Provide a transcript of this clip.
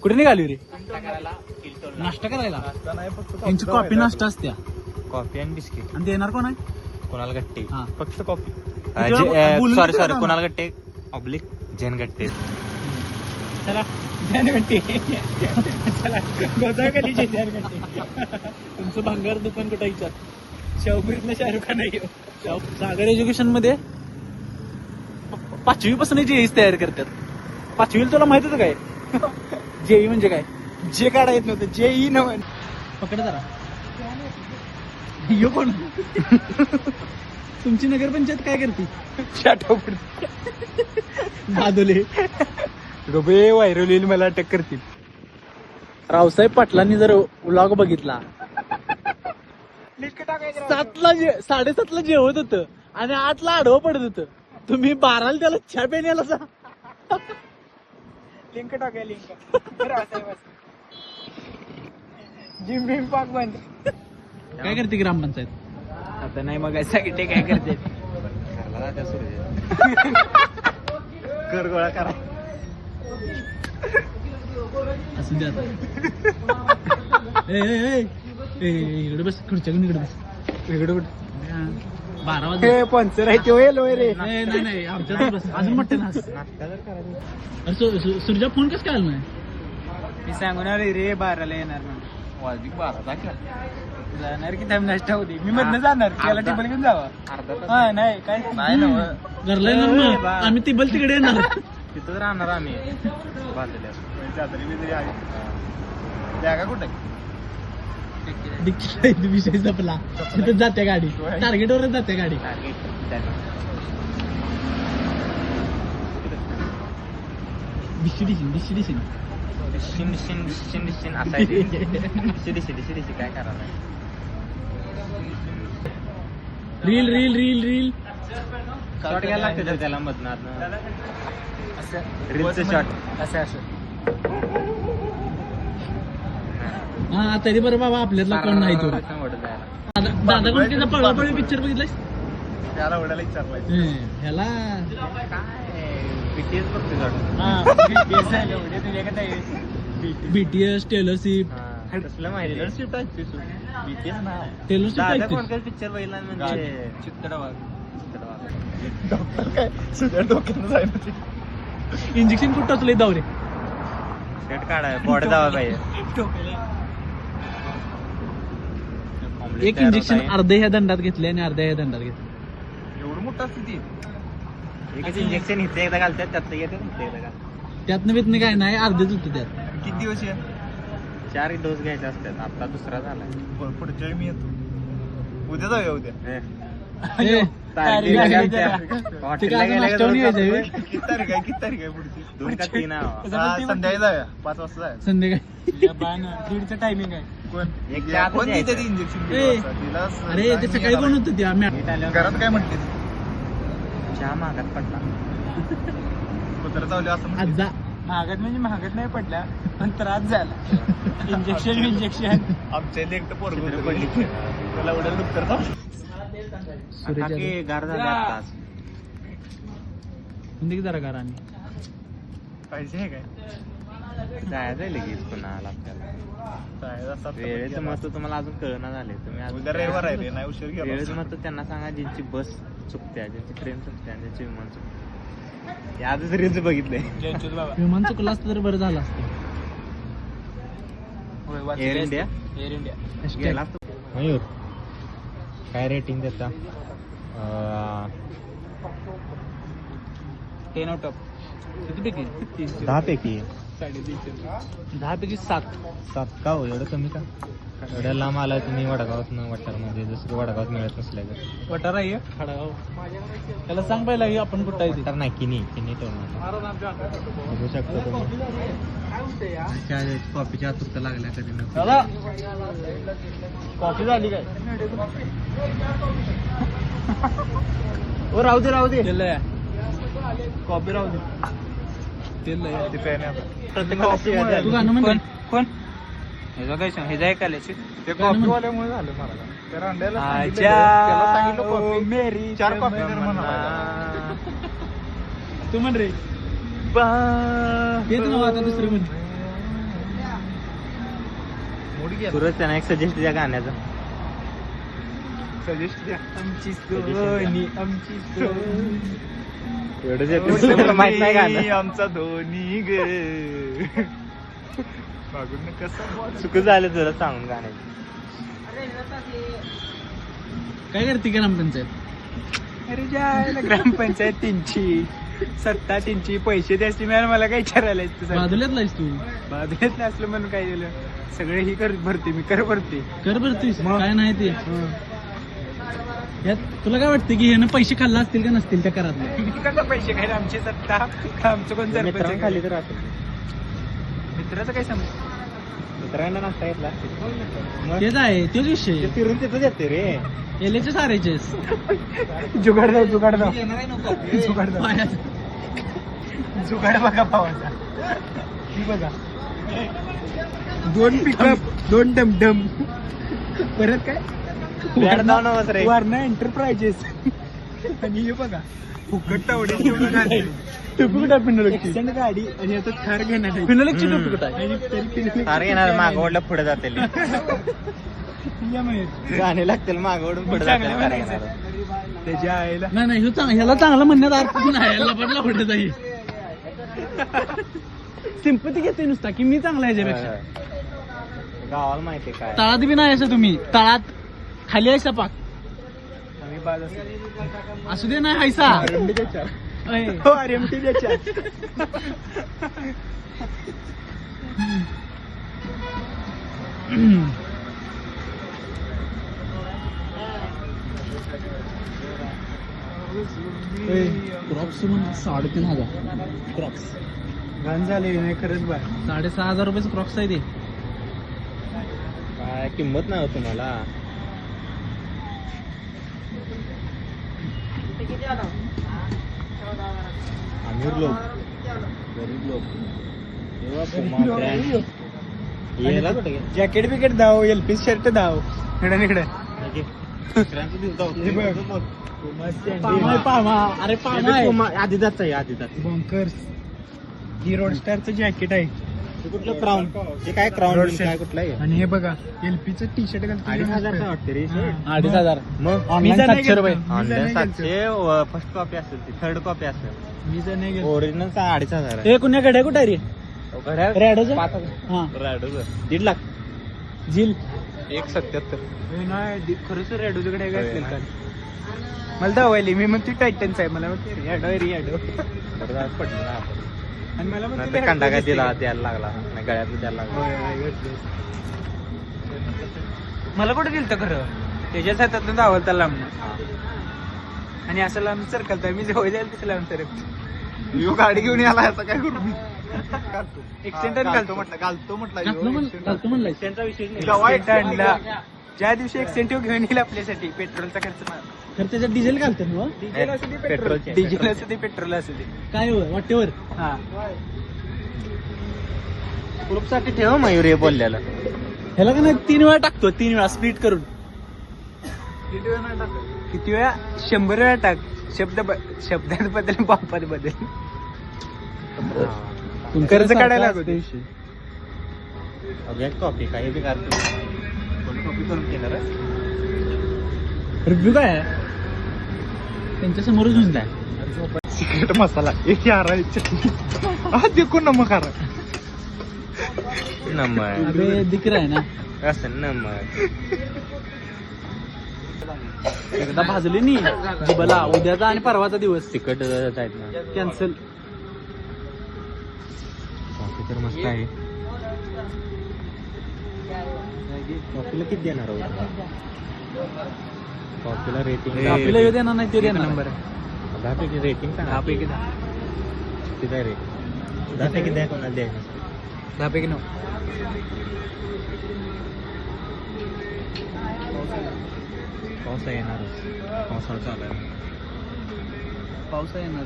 कुठे निघाली रे? नाश्ता करायला. त्यांची कॉफी नाश्ता असत्या. कॉफी आणि बिस्किट. आणि देणार कोण आहे? कोणाला गट्टे? हा. फक्त कॉफी. बोलून सॉरी तिकडे जा. कोणाला गट्टे? ऑब्लिक जैन गट्टे. चला जैन गट्टे. चला गोदावरी जैन गट्टे. तुमचं भंगार दुकान कुठं विचार? शाहूपुरीतलं शाहरुख खान आहे. सागर एज्युकेशन मध्ये 5वी पासून जेईच तयार करतात. 5वीला तुला माहित होतं काय? जेई म्हणजे काय? जे काढा येत नव्हतं, जेई नव्हतं. पकड जरा. यो कोण? तुमची नगरपंचायत काय करते? बादोले गबे व्हायरल येईल मला अटक करतील. रावसाहेब पाटलांनी जर व्लॉग बघितला 7:30ला जेवत होतं आणि 8ला आडवं पडत होतं. तुम्ही 12ला त्याला चहा प्यायला जा. लिंक टाकूया लिंक. जिम बिम पाक बंद. काय करते ग्रामपंचायत? आता नाही मग सगळे काय करते? कर गोळा करा. असं द्या आता. इकडे बस, खुर्च्या घेऊन इकडे बस. इकडे कुठे? 12 वाजता पंचर आहे ते रे. नाही आमच्यातच बस. अजून म्हटलं ना. सुरजा फोन कसं काय आला नाही? मी सांगून आले रे 12ला येणार म्हणून. वाजवी 12 जाणार की टाइम नाश्ता होती. मी मधनं जाणार. त्याला टेबल घेऊन जावा. हा नाही काय नाही ना. घरला येणार मग. आम्ही तिबल तिकडे येणार. तिथंच राहणार आम्ही. जागा कुठे? विषय संपला. तिथं जाते गाडी. टार्गेटवरच जाते गाडी. डिस्ट्रिब्युशन काय करायला? रील शॉट घ्यायला लागते त्याला मधनात. रीलचं शॉट असं हा तरी बरं बाबा आपल्यातला कोण नाही तो. दादा कोणतीचा पळवापळी पिक्चर बघितलाय? त्याला ओढायला विचारलाय. ह्याला BTS बघते BTS टेलर स्विफ्ट. कसलं माहिती? टेलर स्विफ्ट आहे BTS ना. टेलर स्विफ्ट कोणत्या पिक्चर बघितला म्हणजे चित्तडवाग. इंजेक्शन कुठं टचलंय दावरे? शर्ट काढाय बॉडी दावा पाहिजे. एक इंजेक्शन अर्ध्या ह्या दंडात घेतले आणि अर्ध्या ह्या दंडात घेतले. एवढं मोठं असतं ती. एकच इंजेक्शन इथे एकदा घालतात त्यात येते एकदा. त्यातनं वेतनं काय नाही, अर्धेच होतं त्यात. किती दिवस आहे? 4 डोस घ्यायचे असतात. आता दुसरा झालाय. पुढच्या मी येतो. उद्या जाऊया उद्या. किती तारीख आहे पुढची? 2 का 3 संध्याकाळी जाऊया. 5 वाजता जाऊया. संध्याकाळी 1:30 टायमिंग आहे. इंजेक्शन अरे ते सकाळी कोण होतं ते? आम्ही घरात काय म्हणते? चहा महागात पडला. कुत्र चावले असं आज जा. महागात म्हणजे महागात नाही पडला पण त्रास झाला. इंजेक्शन आमच्या एकटं पोरग पडली त्याला एवढं दुखतर गार झाला. म्हणजे जरा गार आणि पाहिजे आहे काय? जायचं आहे लगेच पुन्हा आपल्याला. वेळेचं महत्व तुम्हाला अजून कळना झाले. तुम्ही उद्या रविवार आहे रे, नाही उशीर. वेळेचं महत्व त्यांना सांगा ज्यांची बस चुकत्या, ज्यांची ट्रेन चुकत्या, ज्यांचे विमान चुकते. आजच रील्स बघितले. विमान चुकलं असतं तर बरं झालं असतं. एअर इंडिया गेला असतो. मयूर काय रेटिंग देता? 10 आउट ऑफ किती पैकी? 10 पैकी 10 पैकी 7. का हो एवढं कमी का? एवढ्या लांब आलाय तुम्ही वडगावात वटारमध्ये, जसं की वडगावात मिळत नसल्या का? वटार आहे खडगाव. त्याला सांग पहिला आपण कुठं आहे तर नाही किनी टोळणार बघू शकतो तुम्ही. कॉफीच्या आतुरता लागल्या कधी ना. कॉफी झाली काय? ओ राहू दे कॉफी राहू दे. तू गाणं म्हणते कोण? हे जाय काल्याची ते कॉफीवाल्यामुळे झालं मला. त्याला सांगितलं कॉफी मेरी 4 कॉफी म्हणा. तू म्हण रे. येत ना आता दुसरी म्हण. सूरज त्यांना एक सजेस्ट द्या गाण्याचं. सजेस्ट द्या. आमची सोनी, आमची एवढंच येतं. मला माहित नाही गाणं. आमचा धोनी ग. मागून कसं चुकून झालं तुला सांगून गाण्याचं. काय करते ग्रामपंचायत? अरे जायला ग्रामपंचायत त्यांची सत्ता त्यांची, पैसे द्यायचे मिळाले. मला काय विचारायला बाजूल्यात नाहीस तू? बाजूल्यात नसलं म्हणून काय झालं, सगळे ही कर भरते मी, कर भरते. कर भरतीस काय नाही ते. यात तुला काय वाटतं की ह्यानं पैसे खाल्ला असतील का नसतील त्या करातले? कसं पैसे खायला? आमची सत्ता, आमचं कोण सरपंच खाली तर असेल. मित्राचं काय समज? मित्रांना नाश्ता घेतला तेच आहे, तोच विषय. फिरून तिथंच येते रे. एलेचे सारेचेस. जुगाड दाव, जुगाड दाव, जुगाड दाव, जुगाड बघा पावाचा. ही बघा, 2 पिकअप, 2 डमडम, परत काय वारणा एंटरप्राइजेस. आणि हे बघा फुकट तावडे एक्सेंट गाडी. आणि आता थार घेणार फिनोलेक्सची टोपी कुठं आहे? थार घेणार मागवडला पुढे जाते. गाणे लागतील मागवडून पुढे जाते. त्याच्या आईला नाही नाही, ह्याला चांगलं म्हणण्यात अर्थ नाही. याला पडला पुढे जाईल. सिंपती घेते नुसता की मी चांगला याच्यापेक्षा. गावाला माहिती काय तळात बी नाही असं, तुम्ही तळात खाली आहे पाक. असू दे नाही हायसा. क्रॉप्स म्हणून 3,500 क्रॉप्स घाण झाले नाही खरंच बाय. 6,500 रुपयाचं क्रॉप्स आहे ते. काय किंमत नाही तुम्हाला. अमीर लोक, गरीब लोक. जॅकेट बिकेट दाव, एलपी शर्ट दाव. इकडे इकडे अरे आदिदाच आहे, आदिदाच बंकर्स. ही रोडस्टारचं जॅकेट आहे. कुठलं क्राऊन? हे काय क्राऊन काय कुठलं आहे? आणि हे बघा एलपीचं टी शर्ट घालतो. 2,500 वाटते रे. 2,500 मग ऑनलाईन 700 रुपये. ऑनलाईन 700. फर्स्ट कॉपी असेल ती, थर्ड कॉपी असेल. मी जर नाही गेलो. ओरिजिनल 2,500. हे कुण्या घड्या कुठं आहे रे? घड्या रॅडोचं? हा रॅडोचं 1.5 लाख. झील 1.77. नाही खरंच रॅडोचं घड्या काय असेल का? मला दावायली मी म्हणते टायटन्स आहे. मला म्हणते रॅडो आहे, रॅडो. पडलं ना आपण. आणि मला म्हणते कंडा काय द्यायला लागला नाही, गळ्यातलं द्यायला लागला. मला कुठे दिलं तर खरं त्याच्याच हातातलं धावल तर लांब. आणि असं लांब सरकलता मी जवळ जाईल तसं लांब सरक. गाडी घेऊन याला असं काय करू मी? एक्सिडेंट घालतो म्हणलं. त्यांचा विषय एक्सिडेंट आणला ज्या दिवशी एक्सिडेंट घेऊन येईल आपल्यासाठी पेट्रोलचा खर्च. खर्च त्याच्यात डिझेल घालतात ना? डिझेल असू दे, पेट्रोल डिझेल असू दे, पेट्रोल असू दे, काय वाटेवर. हा ग्रुपसाठी ठेव मयूर हे बोलल्याला. ह्याला का नाही 3 वेळा टाकतो, 3 वेळा स्प्लिट करून. किती वेळा? 100 वेळा टाक. शब्दात बदल, बापात बदल. कर्ज काढायला कॉपी काही बी करतो. कॉपी करून घेणार. रिव्ह्यू काय आहे त्यांच्या समोरच घेऊन. सिक्रेट मसाला एक देखो नमक अबे दिख रहा है ना. असं नमक एकदा भाजली नी जिबला. उद्याचा आणि परवाचा दिवस तिकट आहेत ना, कॅन्सल. कॉफी तर मस्त आहे. कॉफीला किती देणार आहोत? कॉफीला रेटिंग आपल्याला हे देणार नाही, ते देणार. नंबर 10 पैकी रेटिंग सांग. 10 पैकी 10. किती आहे रेटिंग? 10 पैकी 10 कोणाला द्यायचं? 10 पैकी 9. पावसा येणारच. पावसाळा चालू आहे. पावसा येणार.